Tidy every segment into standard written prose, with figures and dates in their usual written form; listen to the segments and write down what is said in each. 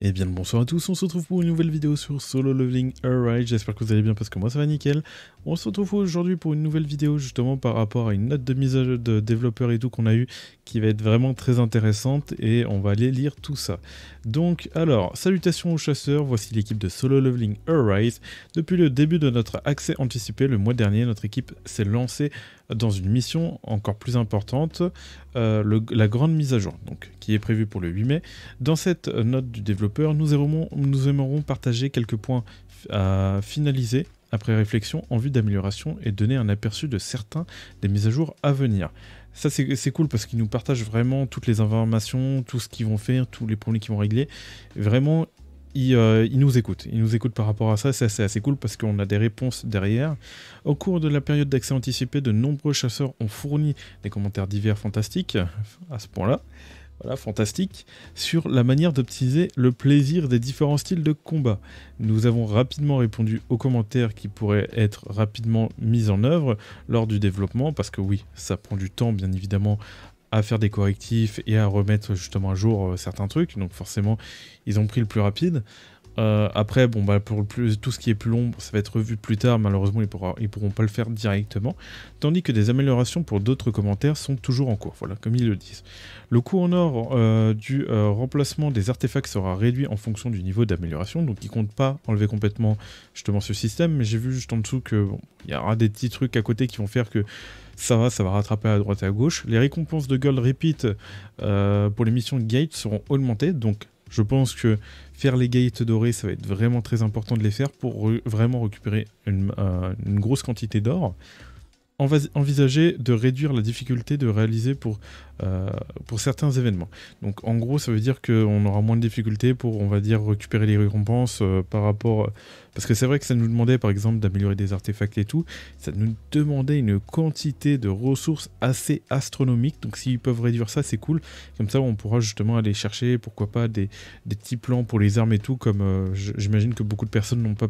Et bien le bonsoir à tous, on se retrouve pour une nouvelle vidéo sur Solo Leveling Arise, j'espère que vous allez bien parce que moi ça va nickel. On se retrouve aujourd'hui pour une nouvelle vidéo justement par rapport à une note de mise à jour de développeur et tout qu'on a eu qui va être vraiment très intéressante et on va aller lire tout ça. Donc alors, salutations aux chasseurs, voici l'équipe de Solo Leveling Arise. Depuis le début de notre accès anticipé le mois dernier, notre équipe s'est lancée dans une mission encore plus importante, la grande mise à jour, donc, qui est prévue pour le 8 mai. Dans cette note du développeur, nous aimerons partager quelques points à finaliser après réflexion en vue d'amélioration et donner un aperçu de certains des mises à jour à venir. Ça c'est cool parce qu'ils nous partagent vraiment toutes les informations, tout ce qu'ils vont faire, tous les problèmes qu'ils vont régler. Vraiment, ils nous écoutent. Ils nous écoutent par rapport à ça, c'est assez cool parce qu'on a des réponses derrière. Au cours de la période d'accès anticipé, de nombreux chasseurs ont fourni des commentaires divers fantastiques, à ce point-là. Voilà, fantastique, sur la manière d'optimiser le plaisir des différents styles de combat. Nous avons rapidement répondu aux commentaires qui pourraient être rapidement mis en œuvre lors du développement, parce que oui, ça prend du temps bien évidemment à faire des correctifs et à remettre justement à jour certains trucs, donc forcément ils ont pris le plus rapide. Après, bon, bah, pour tout ce qui est plus long, ça va être revu plus tard, malheureusement ils pourront pas le faire directement, tandis que des améliorations pour d'autres commentaires sont toujours en cours, voilà, comme ils le disent. Le coût en or du remplacement des artefacts sera réduit en fonction du niveau d'amélioration, donc ils comptent pas enlever complètement justement ce système, mais j'ai vu juste en dessous que bon, il y aura des petits trucs à côté qui vont faire que ça va rattraper à droite et à gauche. Les récompenses de Gold Repeat pour les missions Gate seront augmentées, donc je pense que faire les gates dorés, ça va être vraiment très important de les faire pour vraiment récupérer une grosse quantité d'or. Envisager de réduire la difficulté de réaliser pour certains événements. Donc en gros, ça veut dire qu'on aura moins de difficultés pour, on va dire, récupérer les récompenses par rapport... Parce que c'est vrai que ça nous demandait, par exemple, d'améliorer des artefacts et tout. Ça nous demandait une quantité de ressources assez astronomique. Donc s'ils peuvent réduire ça, c'est cool. Comme ça, on pourra justement aller chercher, pourquoi pas, des petits plans pour les armes et tout, comme j'imagine que beaucoup de personnes n'ont pas...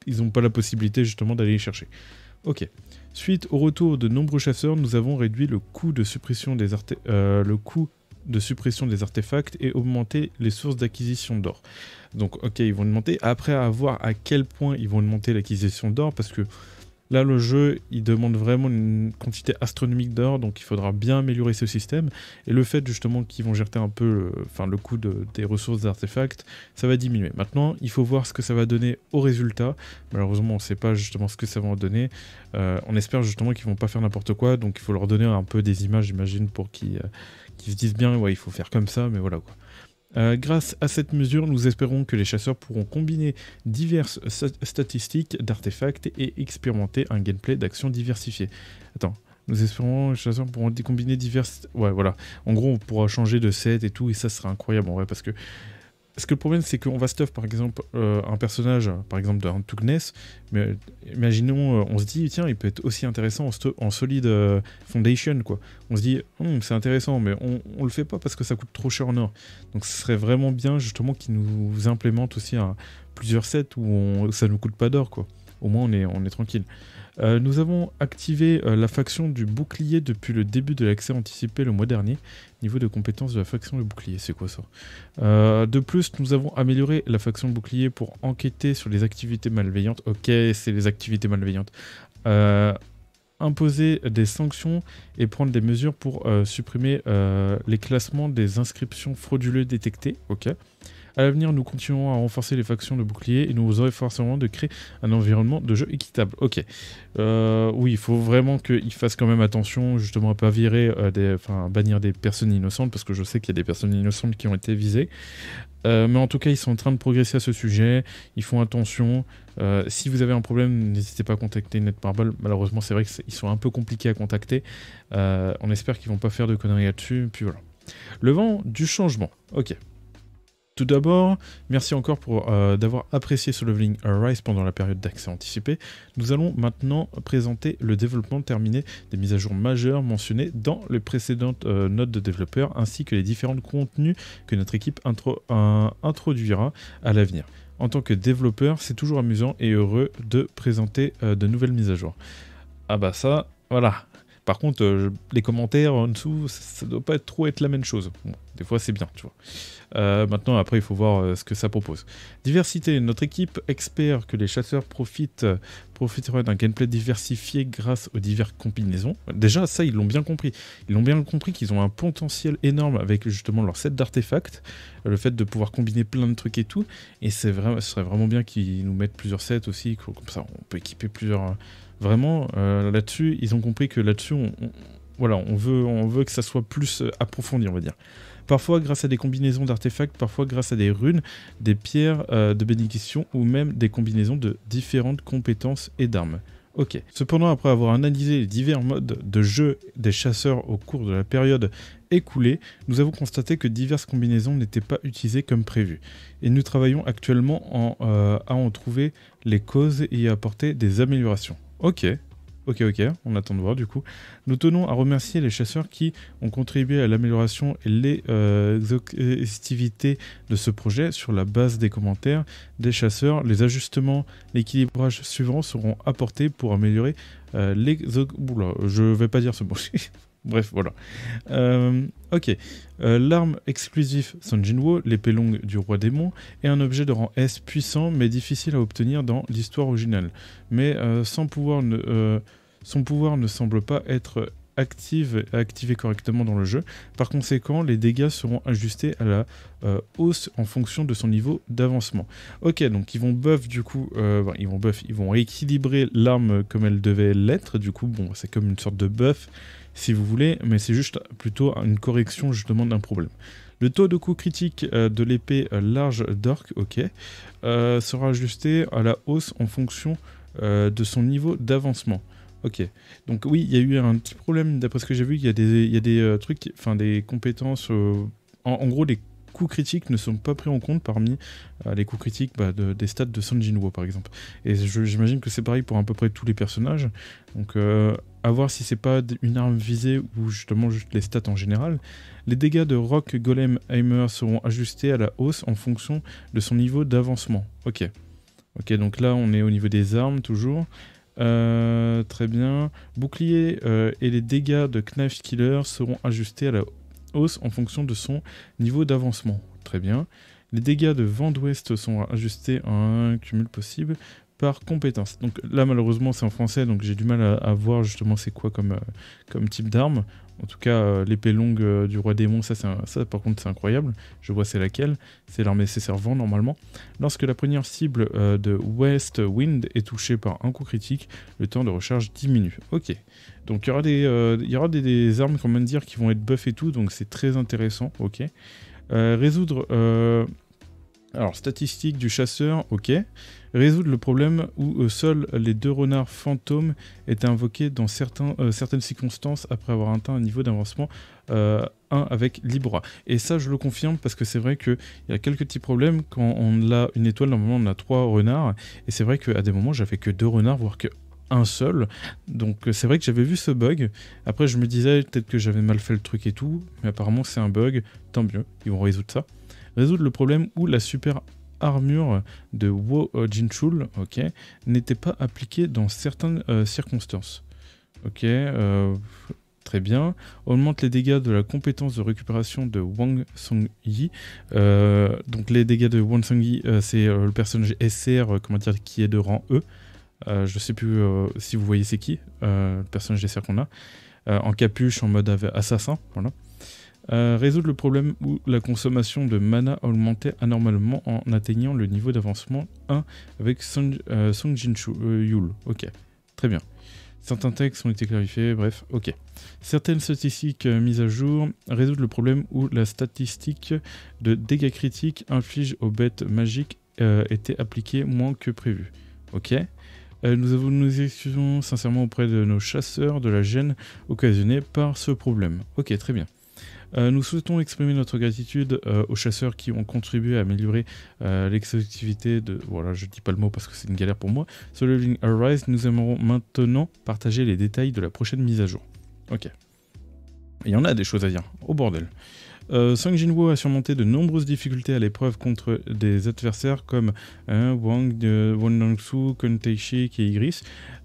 Ils n'ont pas la possibilité justement d'aller les chercher. Ok. Suite au retour de nombreux chasseurs, nous avons réduit le coût de suppression des artefacts et augmenté les sources d'acquisition d'or. Donc ok, ils vont augmenter. Après, à voir à quel point ils vont augmenter l'acquisition d'or, parce que là, le jeu, il demande vraiment une quantité astronomique d'or, donc il faudra bien améliorer ce système. Et le fait justement qu'ils vont gérer un peu le coût des ressources d'artefacts, ça va diminuer. Maintenant, il faut voir ce que ça va donner au résultat. Malheureusement, on ne sait pas justement ce que ça va en donner. On espère justement qu'ils ne vont pas faire n'importe quoi, donc il faut leur donner un peu des images, j'imagine, pour qu'ils se disent bien, ouais, il faut faire comme ça, mais voilà quoi. Grâce à cette mesure, nous espérons que les chasseurs pourront combiner diverses statistiques d'artefacts et expérimenter un gameplay d'action diversifié. Attends, nous espérons que les chasseurs pourront combiner diverses... Ouais, voilà. En gros, on pourra changer de set et tout, et ça sera incroyable en vrai, parce que le problème, c'est qu'on va stuff, par exemple, un personnage, par exemple, de Huntughness, mais imaginons, on se dit, tiens, il peut être aussi intéressant en solide foundation, quoi. On se dit, c'est intéressant, mais on le fait pas parce que ça coûte trop cher en or. Donc ce serait vraiment bien, justement, qu'ils nous implémentent aussi plusieurs sets où ça ne coûte pas d'or, quoi. Au moins, on est tranquille. Nous avons activé la faction du bouclier depuis le début de l'accès anticipé le mois dernier. Niveau de compétence de la faction du bouclier, c'est quoi ça? De plus, nous avons amélioré la faction bouclier pour enquêter sur les activités malveillantes. Ok, c'est les activités malveillantes. Imposer des sanctions et prendre des mesures pour supprimer les classements des inscriptions frauduleuses détectées. Ok. À l'avenir, nous continuerons à renforcer les factions de bouclier et nous vous efforcerons de créer un environnement de jeu équitable. Ok. Oui, il faut vraiment qu'ils fassent quand même attention, justement, à ne pas virer, bannir des personnes innocentes, parce que je sais qu'il y a des personnes innocentes qui ont été visées. Mais en tout cas, ils sont en train de progresser à ce sujet, ils font attention. Si vous avez un problème, n'hésitez pas à contacter Netmarble. Malheureusement, c'est vrai qu'ils sont un peu compliqués à contacter. On espère qu'ils vont pas faire de conneries là-dessus, puis voilà. Le vent du changement. Ok. Tout d'abord, merci encore d'avoir apprécié Solo Leveling Arise pendant la période d'accès anticipé. Nous allons maintenant présenter le développement terminé des mises à jour majeures mentionnées dans les précédentes notes de développeurs, ainsi que les différents contenus que notre équipe introduira à l'avenir. En tant que développeur, c'est toujours amusant et heureux de présenter de nouvelles mises à jour. Ah bah ça, voilà. Par contre, les commentaires en dessous, ça doit pas trop être la même chose. Bon, Des fois, c'est bien, tu vois. Maintenant, après, il faut voir ce que ça propose. Diversité. Notre équipe espère que les chasseurs profiteraient d'un gameplay diversifié grâce aux diverses combinaisons. Déjà, ça, ils l'ont bien compris. Ils l'ont bien compris qu'ils ont un potentiel énorme avec justement leur set d'artefacts, le fait de pouvoir combiner plein de trucs et tout. Et ce serait vraiment bien qu'ils nous mettent plusieurs sets aussi, comme ça, on peut équiper plusieurs... Vraiment, là-dessus, ils ont compris que là-dessus, voilà, on veut que ça soit plus approfondi, on va dire. Parfois grâce à des combinaisons d'artefacts, parfois grâce à des runes, des pierres de bénédiction ou même des combinaisons de différentes compétences et d'armes. Ok. Cependant, après avoir analysé les divers modes de jeu des chasseurs au cours de la période écoulée, nous avons constaté que diverses combinaisons n'étaient pas utilisées comme prévu. Et nous travaillons actuellement à en trouver les causes et à apporter des améliorations. Ok, on attend de voir du coup. Nous tenons à remercier les chasseurs qui ont contribué à l'amélioration et l'exhaustivité de ce projet sur la base des commentaires des chasseurs. Les ajustements, l'équilibrage suivant seront apportés pour améliorer Oula, je vais pas dire ce mot. Bref, voilà. Ok. L'arme exclusive Sanjinwo, l'épée longue du roi démon, est un objet de rang S puissant mais difficile à obtenir dans l'histoire originale. Mais son pouvoir ne semble pas être activé correctement dans le jeu. Par conséquent, les dégâts seront ajustés à la hausse en fonction de son niveau d'avancement. Ok, donc ils vont buff du coup, ils vont rééquilibrer l'arme comme elle devait l'être. Du coup, bon, c'est comme une sorte de buff si vous voulez, mais c'est juste plutôt une correction justement d'un problème. Le taux de coup critique de l'épée large d'orc, sera ajusté à la hausse en fonction de son niveau d'avancement. Ok, donc oui, il y a eu un petit problème, d'après ce que j'ai vu, il y a des trucs, enfin des compétences, en gros les coups critiques ne sont pas pris en compte parmi les coups critiques des stats de Sanjinwo par exemple. Et j'imagine que c'est pareil pour à peu près tous les personnages, donc à voir si c'est pas une arme visée ou justement juste les stats en général. Les dégâts de Rock Golem Heimer seront ajustés à la hausse en fonction de son niveau d'avancement. Ok, donc là on est au niveau des armes toujours. Très bien. Bouclier et les dégâts de Knife Killer seront ajustés à la hausse en fonction de son niveau d'avancement. Très bien. Les dégâts de Vent d'Ouest sont ajustés à un cumul possible par compétence. Donc là malheureusement c'est en français donc j'ai du mal à voir justement c'est quoi comme type d'arme. En tout cas l'épée longue du roi démon, ça par contre c'est incroyable. Je vois c'est laquelle. C'est l'arme nécessaire vent normalement. Lorsque la première cible de West Wind est touchée par un coup critique, le temps de recharge diminue. Ok. Donc il y aura des armes qu'on vient de dire qui vont être buff et tout, donc c'est très intéressant. Ok. Résoudre... alors, statistiques du chasseur, ok. Résoudre le problème où seuls les 2 renards fantômes étaient invoqués dans certaines circonstances après avoir atteint un niveau d'avancement 1 avec Libra. Et ça, je le confirme parce que c'est vrai qu'il y a quelques petits problèmes. Quand on a une étoile, normalement, on a 3 renards. Et c'est vrai qu'à des moments, j'avais que 2 renards, voire que un seul. Donc c'est vrai que j'avais vu ce bug. Après, je me disais peut-être que j'avais mal fait le truc et tout. Mais apparemment, c'est un bug. Tant mieux, ils vont résoudre ça. Résoudre le problème où la super armure de Wo Jinchul n'était pas appliquée dans certaines circonstances. Ok, très bien. Augmente les dégâts de la compétence de récupération de Wang Song-yi. Donc les dégâts de Wang Song-yi, c'est le personnage SR qui est de rang E. Je sais plus si vous voyez c'est qui, le personnage SR qu'on a. En capuche, en mode assassin, voilà. Résoudre le problème où la consommation de mana augmentait anormalement en atteignant le niveau d'avancement 1 avec Song Jinchul. Ok, très bien. Certains textes ont été clarifiés, bref, ok. Certaines statistiques mises à jour. Résoudre le problème où la statistique de dégâts critiques inflige aux bêtes magiques était appliquée moins que prévu. Ok. Nous excusons sincèrement auprès de nos chasseurs de la gêne occasionnée par ce problème. Ok, très bien. Nous souhaitons exprimer notre gratitude aux chasseurs qui ont contribué à améliorer l'exhaustivité de... Voilà, je dis pas le mot parce que c'est une galère pour moi. Sur le Leveling Arise, nous aimerons maintenant partager les détails de la prochaine mise à jour. Ok. Il y en a des choses à dire. Oh bordel. Song Jinwo a surmonté de nombreuses difficultés à l'épreuve contre des adversaires comme Wang Nangsu, Kun Taishi et Igris.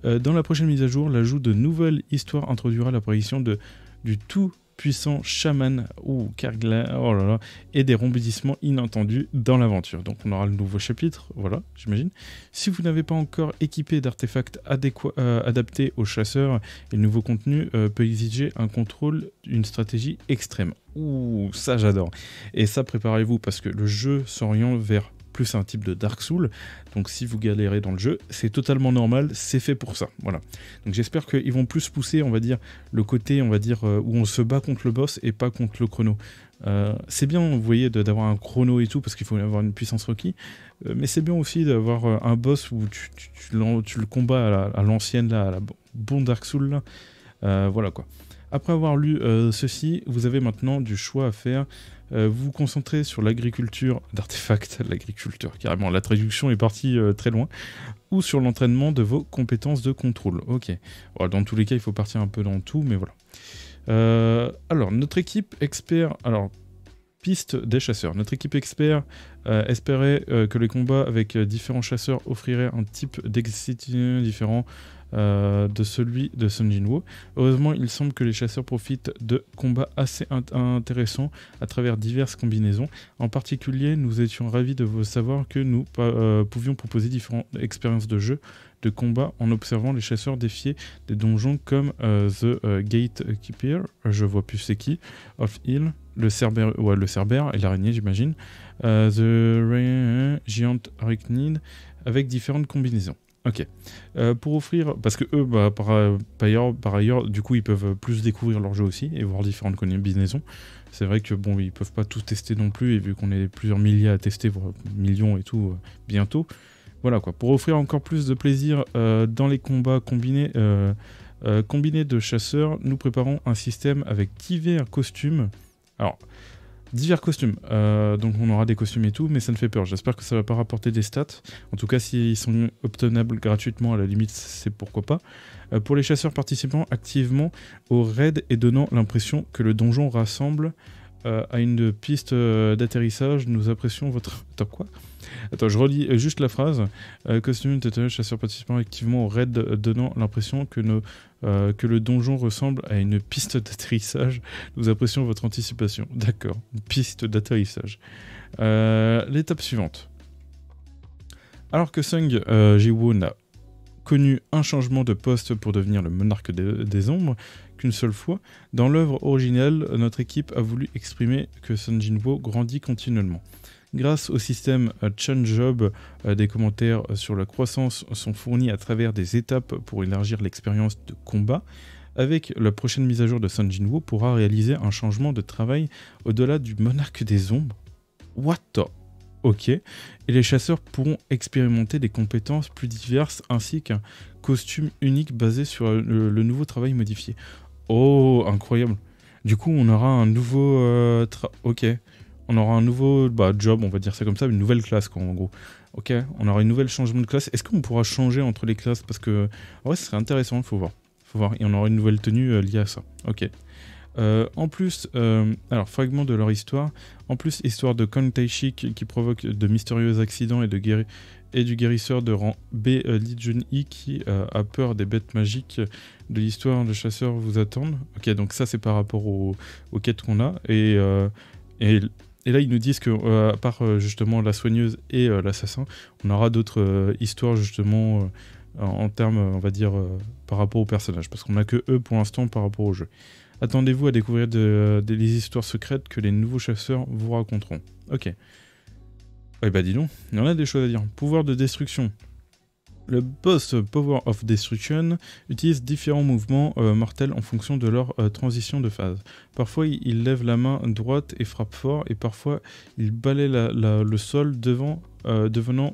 Dans la prochaine mise à jour, l'ajout de nouvelles histoires introduira l'apparition du tout puissant chaman ou Kargla, oh là là, et des rebondissements inattendus dans l'aventure. Donc on aura le nouveau chapitre, voilà, j'imagine. Si vous n'avez pas encore équipé d'artefacts adaptés aux chasseurs, et le nouveau contenu peut exiger un contrôle, une stratégie extrême. Ouh, ça j'adore. Et ça, préparez-vous parce que le jeu s'oriente vers plus un type de Dark Souls, donc si vous galérez dans le jeu, c'est totalement normal, c'est fait pour ça, voilà. Donc j'espère qu'ils vont plus pousser, on va dire, le côté, on va dire, où on se bat contre le boss et pas contre le chrono. C'est bien, vous voyez, d'avoir un chrono et tout, parce qu'il faut avoir une puissance requis, mais c'est bien aussi d'avoir un boss où tu le combats à l'ancienne, à la bon Dark Souls, là. Voilà quoi. Après avoir lu ceci, vous avez maintenant du choix à faire. Vous vous concentrez sur l'agriculture d'artefacts, l'agriculture carrément, la traduction est partie très loin, ou sur l'entraînement de vos compétences de contrôle. Ok, bon, dans tous les cas il faut partir un peu dans tout, mais voilà. Alors notre équipe expert, alors piste des chasseurs. Notre équipe expert espérait que les combats avec différents chasseurs offriraient un type d'excitation différent de celui de Sun Jinwoo. Heureusement, il semble que les chasseurs profitent de combats assez intéressants à travers diverses combinaisons. En particulier, nous étions ravis de savoir que nous pouvions proposer différentes expériences de jeu, de combat, en observant les chasseurs défier des donjons comme The Gatekeeper, je vois plus c'est qui, of Hill, le Cerbère et l'araignée, j'imagine, The Giant Arachnid, avec différentes combinaisons. Ok. Pour offrir, parce que eux, par ailleurs, du coup, ils peuvent plus découvrir leur jeu aussi et voir différentes combinaisons. C'est vrai que bon, ils peuvent pas tout tester non plus, et vu qu'on est plusieurs milliers à tester, voire millions et tout, bientôt. Voilà quoi. Pour offrir encore plus de plaisir dans les combats combinés de chasseurs, nous préparons un système avec divers costumes. Alors, divers costumes, donc on aura des costumes et tout, mais ça me fait peur. J'espère que ça va pas rapporter des stats. En tout cas, s'ils sont obtenables gratuitement, à la limite, c'est pourquoi pas. Pour les chasseurs participant activement au raid et donnant l'impression que le donjon rassemble à une piste d'atterrissage, nous apprécions votre... Attends, quoi ? Attends, je relis juste la phrase. Costume de chasseurs participant activement au raid donnant l'impression que le donjon ressemble à une piste d'atterrissage. Nous apprécions votre anticipation. D'accord, une piste d'atterrissage. L'étape suivante. Alors que Sung Ji-woo n'a connu un changement de poste pour devenir le monarque des ombres qu'une seule fois, dans l'œuvre originale, notre équipe a voulu exprimer que Sun Jinwoo grandit continuellement. Grâce au système Chanjob, des commentaires sur la croissance sont fournis à travers des étapes pour élargir l'expérience de combat. Avec la prochaine mise à jour de Sun Jinwoo, pourra réaliser un changement de travail au-delà du monarque des ombres. What the... Ok. Et les chasseurs pourront expérimenter des compétences plus diverses ainsi qu'un costume unique basé sur le nouveau travail modifié. Oh, incroyable. Du coup, on aura un nouveau... ok. On aura un nouveau job, on va dire ça comme ça, une nouvelle classe quoi, en gros. Ok, on aura une nouvelle changement de classe. Est-ce qu'on pourra changer entre les classes? Parce que, en vrai, ce serait intéressant, il faut voir. Et on aura une nouvelle tenue liée à ça. Ok. En plus, alors, fragment de leur histoire. En plus, histoire de Kang Taishik qui provoque de mystérieux accidents et du guérisseur de rang B, Lee Jun-hee qui a peur des bêtes magiques de l'histoire de chasseurs vous attendent. Ok, donc ça, c'est par rapport aux quêtes qu'on a. Et là, ils nous disent que, à part justement la soigneuse et l'assassin, on aura d'autres histoires justement en termes, on va dire, par rapport aux personnages. Parce qu'on n'a que eux pour l'instant par rapport au jeu. Attendez-vous à découvrir les histoires secrètes que les nouveaux chasseurs vous raconteront. Ok. Eh bah dis donc, il y en a des choses à dire. Pouvoir de destruction. Le boss Power of Destruction utilise différents mouvements mortels en fonction de leur transition de phase. Parfois, il lève la main droite et frappe fort, et parfois, il balaye le sol devenant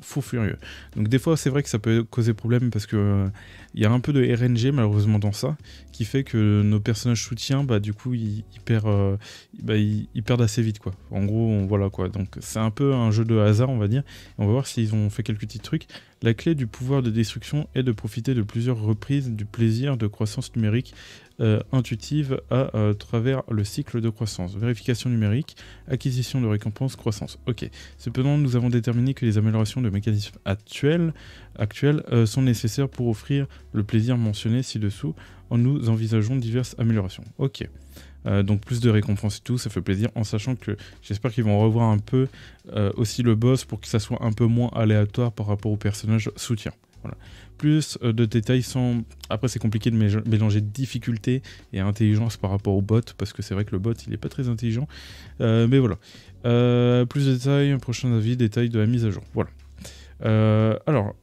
fou furieux. Donc des fois, c'est vrai que ça peut causer problème parce que y a un peu de RNG malheureusement dans ça, qui fait que nos personnages soutiens, du coup, ils perdent assez vite quoi. En gros, voilà quoi. Donc c'est un peu un jeu de hasard, on va dire. Et on va voir s'ils ont fait quelques petits trucs. La clé du pouvoir de destruction est de profiter de plusieurs reprises du plaisir de croissance numérique intuitive à travers le cycle de croissance. Vérification numérique, acquisition de récompenses, croissance. Ok. Cependant, nous avons déterminé que les améliorations de mécanismes actuels sont nécessaires pour offrir le plaisir mentionné ci-dessous en nous envisageons diverses améliorations. Ok. donc plus de récompenses et tout, ça fait plaisir, en sachant que j'espère qu'ils vont revoir un peu aussi le boss pour que ça soit un peu moins aléatoire par rapport au personnage soutien. Voilà. Plus de détails sans... Après c'est compliqué de mélanger difficulté et intelligence par rapport au bot, parce que c'est vrai que le bot il est pas très intelligent, mais voilà. Plus de détails, prochain avis, détails de la mise à jour, voilà. Alors,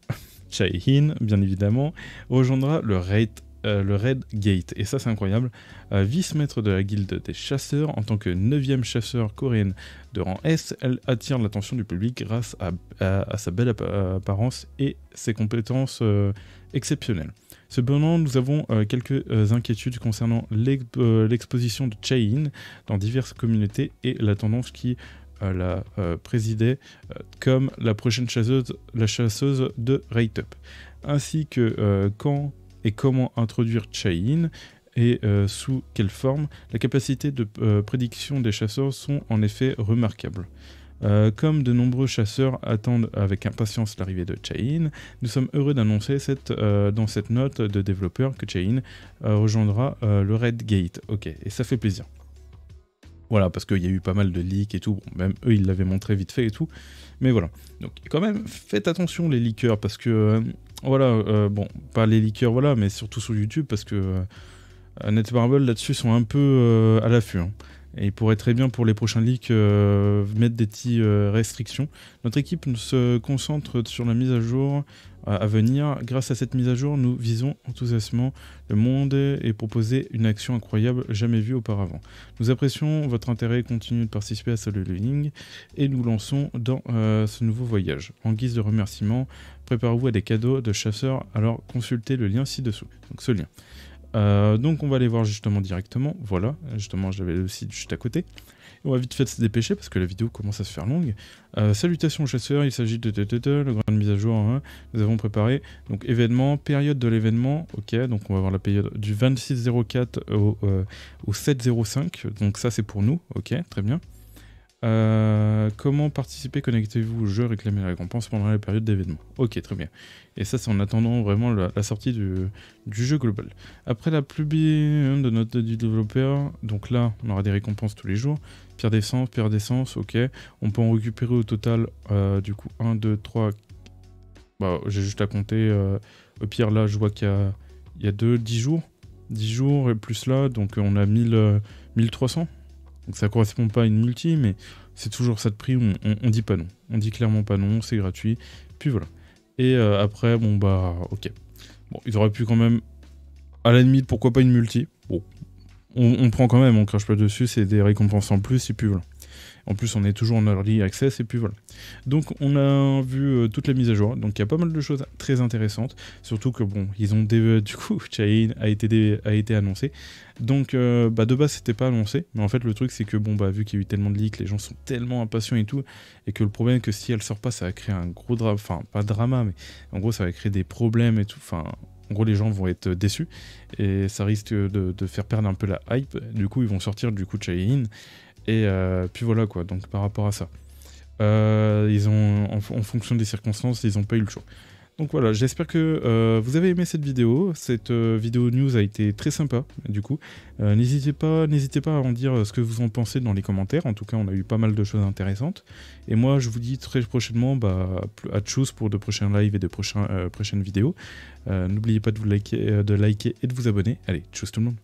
Chai-In, bien évidemment, rejoindra le Red Gate, et ça c'est incroyable, vice-maître de la guilde des chasseurs, en tant que 9e chasseur coréenne de rang S, elle attire l'attention du public grâce à sa belle apparence et ses compétences exceptionnelles. Cependant, nous avons quelques inquiétudes concernant l'exposition de Chai-In dans diverses communautés et la tendance qui la présidait comme la prochaine chasseuse de Rate Up, ainsi que quand et comment introduire Chai-In et sous quelle forme. La capacité de prédiction des chasseurs sont en effet remarquables. Comme de nombreux chasseurs attendent avec impatience l'arrivée de Chai-In, nous sommes heureux d'annoncer dans cette note de développeur que Chai-In rejoindra le Red Gate. Ok, et ça fait plaisir. Voilà, parce qu'il y a eu pas mal de leaks et tout, bon, même eux ils l'avaient montré vite fait et tout, mais voilà. Donc quand même, faites attention les leakers, parce que, voilà, bon, pas les leakers, voilà, mais surtout sur YouTube, parce que Netmarble là-dessus sont un peu à l'affût, hein. Et il pourrait très bien pour les prochains leaks mettre des petites restrictions. Notre équipe se concentre sur la mise à jour à venir. Grâce à cette mise à jour, nous visons enthousiasmement le monde et proposer une action incroyable jamais vue auparavant. Nous apprécions votre intérêt et continue de participer à Solo Leveling et nous lançons dans ce nouveau voyage. En guise de remerciement, préparez-vous à des cadeaux de chasseurs, alors consultez le lien ci-dessous. Donc ce lien. Donc on va aller voir justement directement, voilà, justement j'avais le site juste à côté. On va vite fait se dépêcher parce que la vidéo commence à se faire longue. Salutations chasseurs, il s'agit de la grande mise à jour, hein. Nous avons préparé, donc événement, période de l'événement, ok, donc on va voir la période du 26-04 au 7-05, donc ça c'est pour nous, ok, très bien. Comment participer, connectez-vous au jeu, réclamez la récompense pendant la période d'événement. Ok, très bien. Et ça, c'est en attendant vraiment la sortie du jeu global. Après la publication de note du développeur, donc là, on aura des récompenses tous les jours. Pierre d'essence, ok. On peut en récupérer au total, du coup, 1, 2, 3... Bah, j'ai juste à compter. Au pire, là, je vois qu'il y a 10 jours. 10 jours et plus là, donc on a 1300. Donc ça correspond pas à une multi, mais c'est toujours ça de prix, on dit pas non. On dit clairement pas non, c'est gratuit, puis voilà. Et après, bon bah, ok. Bon, ils auraient pu quand même, à la limite, pourquoi pas une multi. Bon, on prend quand même, on crache pas dessus, c'est des récompenses en plus, et puis voilà. En plus, on est toujours en early access, et puis voilà. Donc, on a vu toute la mise à jour. Donc, il y a pas mal de choses très intéressantes. Surtout que, bon, ils ont du coup, Chai-In a été annoncé. Donc, bah, de base, c'était pas annoncé. Mais en fait, le truc, c'est que, bon, bah, vu qu'il y a eu tellement de leaks, les gens sont tellement impatients et tout. Et que le problème, c'est que si elle sort pas, ça va créer un gros drama. Enfin, pas drama, mais en gros, ça va créer des problèmes et tout. Enfin, en gros, les gens vont être déçus. Et ça risque de faire perdre un peu la hype. Du coup, ils vont sortir, du coup, Chai-In. Et puis voilà quoi, donc par rapport à ça. Ils ont, en fonction des circonstances, ils n'ont pas eu le choix. Donc voilà, j'espère que vous avez aimé cette vidéo. Cette vidéo news a été très sympa, du coup. N'hésitez pas à en dire ce que vous en pensez dans les commentaires. En tout cas, on a eu pas mal de choses intéressantes. Et moi, je vous dis très prochainement à tchuss pour de prochains lives et de prochaines vidéos. N'oubliez pas de liker et de vous abonner. Allez, tchuss tout le monde.